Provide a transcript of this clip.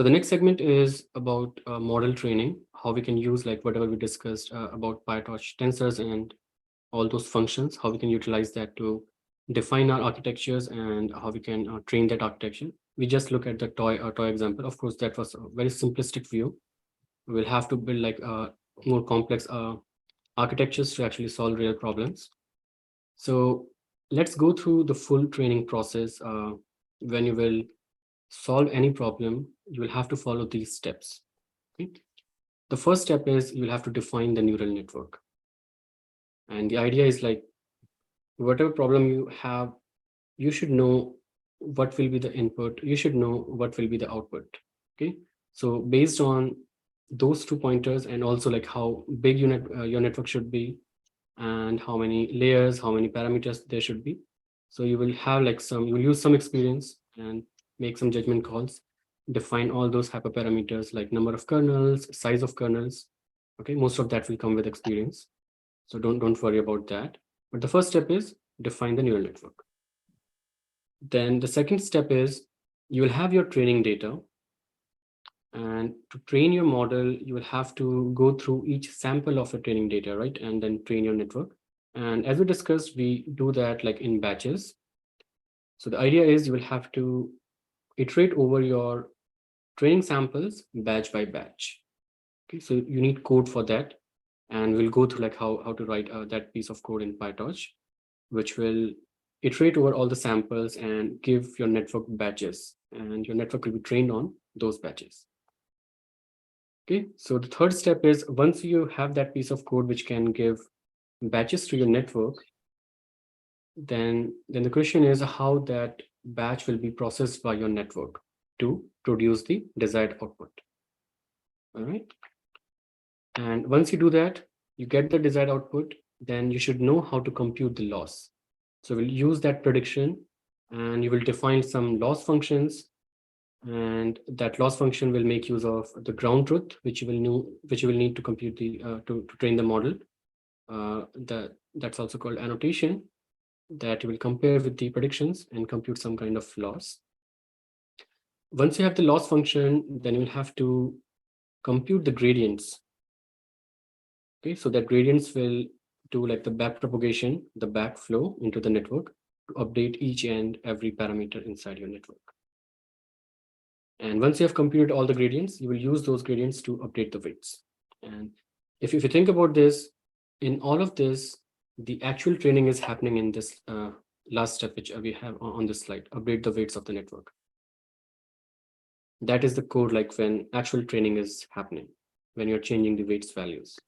So the next segment is about model training, how we can use like whatever we discussed about PyTorch tensors and all those functions, how we can utilize that to define our architectures and how we can train that architecture. We just look at the toy example. Of course, that was a very simplistic view. We'll have to build like more complex architectures to actually solve real problems. So let's go through the full training process. When you will solve any problem, you will have to follow these steps. Okay? The first step is you'll have to define the neural network. And the idea is like, whatever problem you have, you should know what will be the input. You should know what will be the output. Okay. So based on those 2 pointers and also like how big your network should be and how many layers, how many parameters there should be. So you will have like you will use some experience and make some judgment calls, define all those hyperparameters like number of kernels, size of kernels. Okay, most of that will come with experience. So don't worry about that. But the first step is define the neural network. Then the second step is you will have your training data. And to train your model, you will have to go through each sample of your training data, right? And then train your network. And as we discussed, we do that like in batches. So the idea is you will have to iterate over your training samples batch by batch. Okay, so you need code for that. And we'll go through like how to write that piece of code in PyTorch, which will iterate over all the samples and give your network batches. And your network will be trained on those batches. Okay, so the third step is once you have that piece of code which can give batches to your network, then the question is how that batch will be processed by your network to produce the desired output. All right. And once you do that, you get the desired output, then you should know how to compute the loss. So we'll use that prediction and you will define some loss functions. And that loss function will make use of the ground truth, which you will need to compute the to train the model. That's also called annotation, that you will compare with the predictions and compute some kind of loss. Once you have the loss function, then you'll have to compute the gradients. Okay, so that gradients will do like the back propagation, the backflow into the network to update each and every parameter inside your network. And once you have computed all the gradients, you will use those gradients to update the weights. And if you think about this, in all of this, the actual training is happening in this last step, which we have on this slide, update the weights of the network. That is the code like when actual training is happening, when you're changing the weights values.